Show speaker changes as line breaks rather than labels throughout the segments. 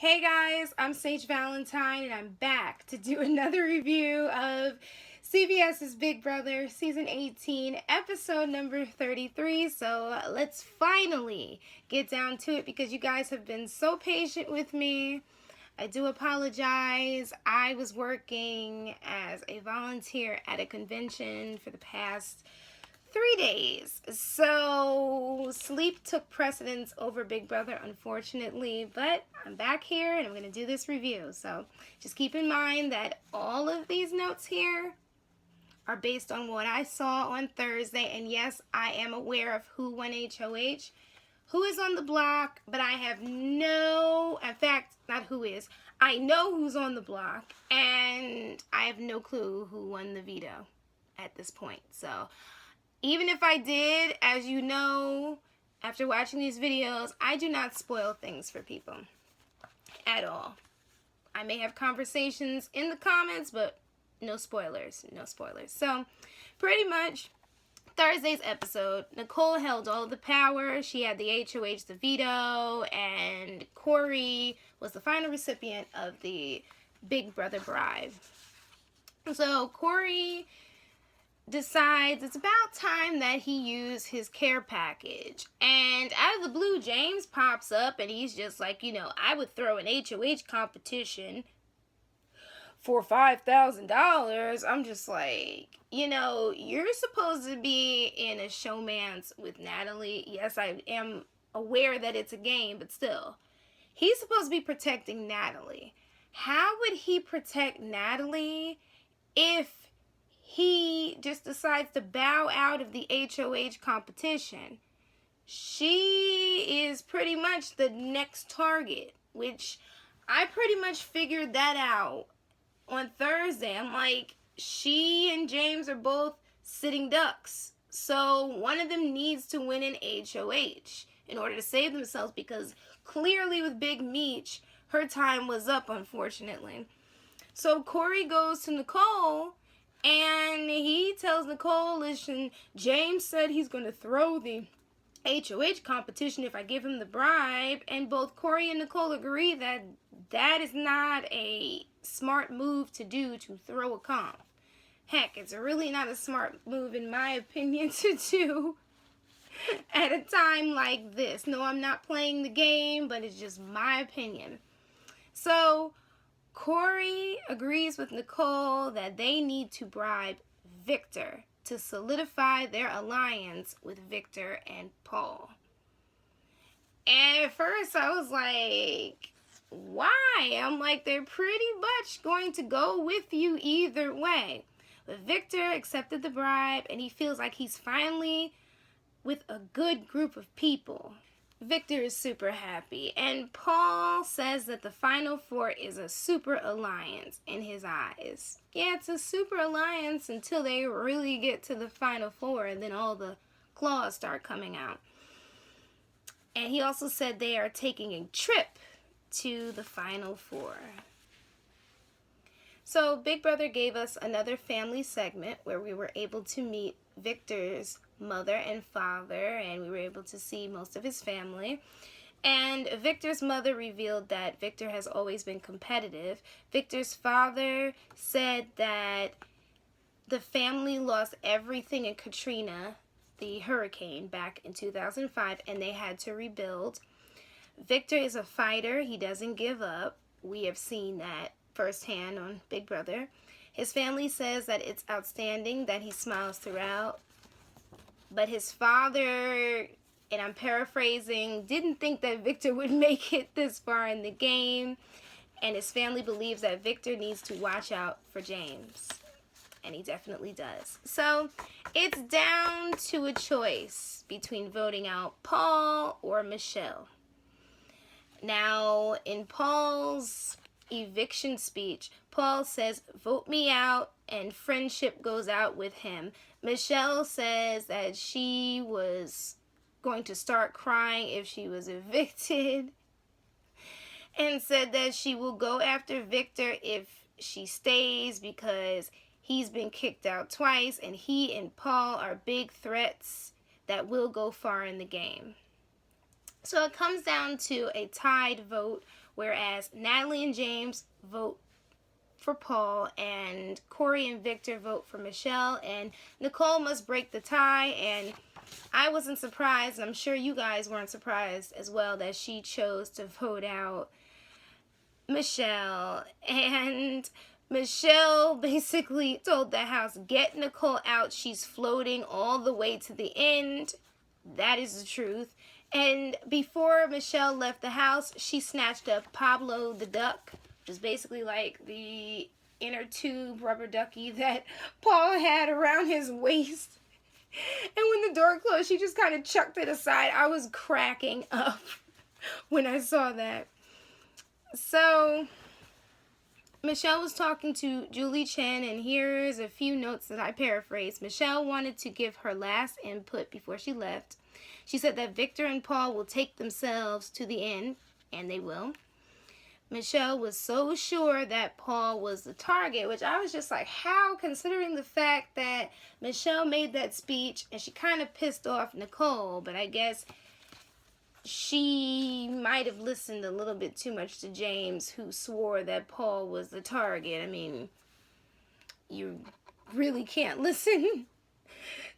Hey guys, I'm Sage Valentine and I'm back to do another review of CBS's Big Brother Season 18, episode number 33. So let's finally get down to it because you guys have been so patient with me. I do apologize. I was working as a volunteer at a convention for the past 3 days. So sleep took precedence over Big Brother, unfortunately, but I'm back here and I'm going to do this review. So just keep in mind that all of these notes here are based on what I saw on Thursday. And yes, I am aware of who won HOH, who is on the block, but I have no, in fact, not who is, I know who's on the block, and I have no clue who won the veto at this point. So even if I did, as you know, after watching these videos, I do not spoil things for people at all. I may have conversations in the comments, but no spoilers, no spoilers. So pretty much Thursday's episode, Nicole held all the power. She had the HOH, the veto, and Corey was the final recipient of the Big Brother bribe. So Corey decides it's about time that he use his care package. And out of the blue, James pops up and he's just like, I would throw an HOH competition for $5,000. I'm just like, you're supposed to be in a showmance with Natalie. Yes, I am aware that it's a game, but still. He's supposed to be protecting Natalie. How would he protect Natalie if he just decides to bow out of the HOH competition? She is pretty much the next target, which I pretty much figured that out on Thursday. I'm like, she and James are both sitting ducks. So one of them needs to win an HOH in order to save themselves, because clearly with Big Meech, her time was up, unfortunately. So Corey goes to Nicole and he tells Nicole, listen, James said he's going to throw the HOH competition if I give him the bribe. And both Corey and Nicole agree that that is not a smart move to do, to throw a comp. Heck, it's really not a smart move, in my opinion, to do at a time like this. No, I'm not playing the game, but it's just my opinion. So Corey agrees with Nicole that they need to bribe Victor to solidify their alliance with Victor and Paul. And at first I was like, why? I'm like, they're pretty much going to go with you either way. But Victor accepted the bribe and he feels like he's finally with a good group of people. Victor is super happy, and Paul says that the Final Four is a super alliance in his eyes. Yeah, it's a super alliance until they really get to the Final Four, and then all the claws start coming out. And he also said they are taking a trip to the Final Four. So Big Brother gave us another family segment where we were able to meet Victor's mother and father, and we were able to see most of his family. And Victor's mother revealed that Victor has always been competitive. Victor's father said that the family lost everything in Katrina, the hurricane, back in 2005, and they had to rebuild. Victor is a fighter. He doesn't give up. We have seen that firsthand on Big Brother. His family says that it's outstanding that he smiles throughout. But his father, and I'm paraphrasing, didn't think that Victor would make it this far in the game. And his family believes that Victor needs to watch out for James. And he definitely does. So it's down to a choice between voting out Paul or Michelle. Now, in Paul's eviction speech, Paul says, vote me out, and friendship goes out with him. Michelle says that she was going to start crying if she was evicted, and said that she will go after Victor if she stays because he's been kicked out twice, and he and Paul are big threats that will go far in the game. So it comes down to a tied vote, whereas Natalie and James vote for Paul, and Corey and Victor vote for Michelle, and Nicole must break the tie. And I wasn't surprised, and I'm sure you guys weren't surprised as well, that she chose to vote out Michelle. And Michelle basically told the house, get Nicole out. She's floating all the way to the end. That is the truth. And before Michelle left the house, she snatched up Pablo the duck, which is basically like the inner tube rubber ducky that Paul had around his waist. And when the door closed, she just kind of chucked it aside. I was cracking up when I saw that. So Michelle was talking to Julie Chen, and here's a few notes that I paraphrased. Michelle wanted to give her last input before she left. She said that Victor and Paul will take themselves to the end, and they will. Michelle was so sure that Paul was the target, which I was just like, how, considering the fact that Michelle made that speech and she kind of pissed off Nicole, but I guess she might have listened a little bit too much to James, who swore that Paul was the target. I mean, you really can't listen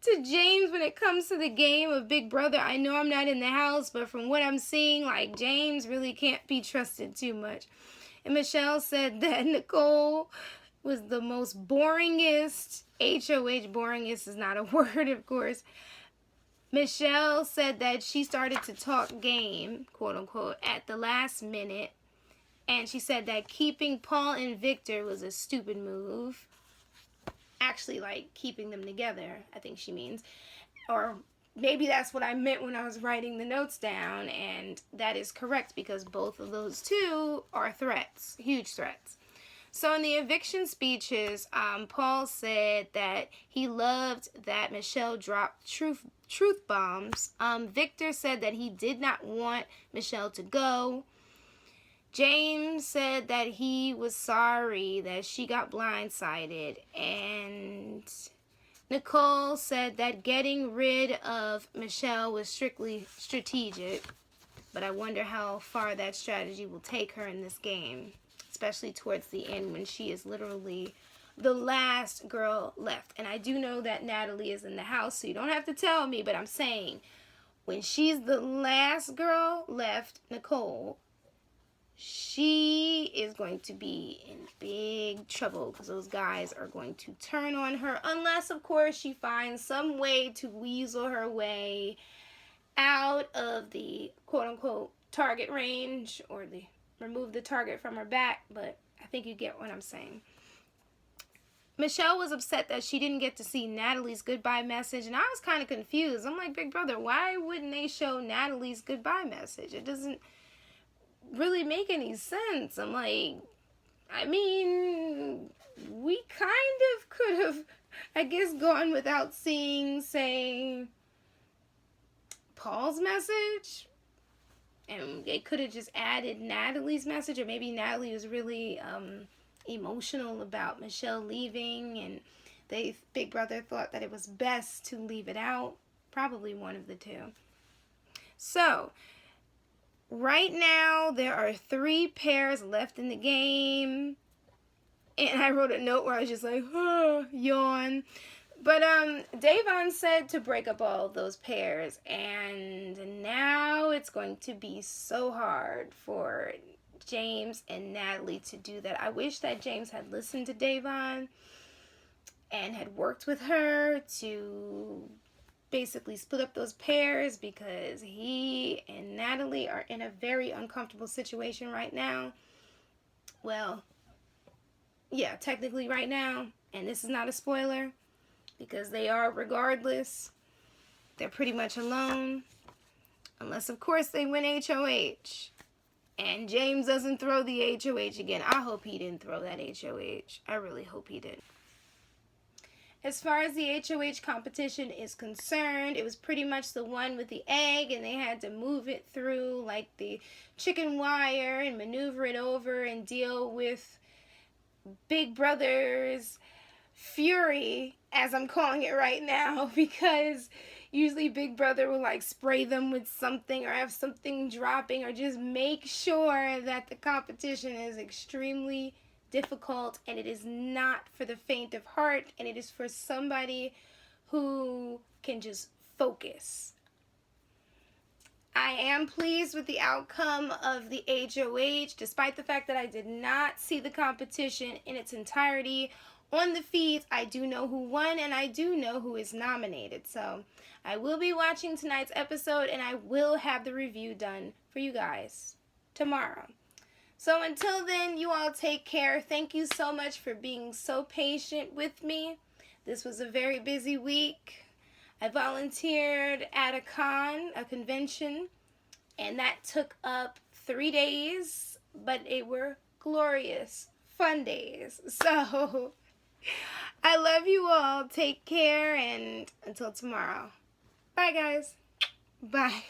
to James when it comes to the game of Big Brother. I know I'm not in the house, but from what I'm seeing, like, James really can't be trusted too much. And Michelle said that Nicole was the most boringest, HOH, boringest is not a word, of course. Michelle said that she started to talk game, quote unquote, at the last minute. And she said that keeping Paul and Victor was a stupid move. Actually, like, keeping them together, I think she means. Or maybe that's what I meant when I was writing the notes down, and that is correct because both of those two are threats, huge threats. So in the eviction speeches, Paul said that he loved that Michelle dropped truth bombs. Victor said that he did not want Michelle to go. James said that he was sorry that she got blindsided, and Nicole said that getting rid of Michelle was strictly strategic, but I wonder how far that strategy will take her in this game, especially towards the end when she is literally the last girl left. And I do know that Natalie is in the house, so you don't have to tell me, but I'm saying when she's the last girl left, Nicole, she is going to be in big trouble because those guys are going to turn on her, unless, of course, she finds some way to weasel her way out of the quote-unquote target range, or remove the target from her back. But I think you get what I'm saying. Michelle was upset that she didn't get to see Natalie's goodbye message, and I was kind of confused. I'm like, Big Brother, why wouldn't they show Natalie's goodbye message? It doesn't really make any sense. I'm like, I mean, we kind of could have, I guess, gone without seeing, say, Paul's message, and they could have just added Natalie's message, or maybe Natalie was really emotional about Michelle leaving, and Big Brother thought that it was best to leave it out. Probably one of the two. So right now, there are 3 pairs left in the game. And I wrote a note where I was just like, oh, yawn. But Davon said to break up all of those pairs. And now it's going to be so hard for James and Natalie to do that. I wish that James had listened to Davon and had worked with her to basically split up those pairs, because he and Natalie are in a very uncomfortable situation right now. Well, yeah, technically right now, and this is not a spoiler, because they are, regardless, they're pretty much alone, unless of course they win HOH and James doesn't throw the HOH again. I hope he didn't throw that HOH. I really hope he didn't. As far as the HOH competition is concerned, it was pretty much the one with the egg, and they had to move it through like the chicken wire and maneuver it over and deal with Big Brother's fury, as I'm calling it right now, because Usually Big Brother will like spray them with something or have something dropping or just make sure that the competition is extremely difficult, and it is not for the faint of heart, and it is for somebody who can just focus. I am pleased with the outcome of the HOH, despite the fact that I did not see the competition in its entirety on the feeds. I do know who won, and I do know who is nominated. So I will be watching tonight's episode, and I will have the review done for you guys tomorrow. So until then, you all take care. Thank you so much for being so patient with me. This was a very busy week. I volunteered at a convention, and that took up 3 days, but it were glorious, fun days. So I love you all. Take care, and until tomorrow. Bye, guys. Bye.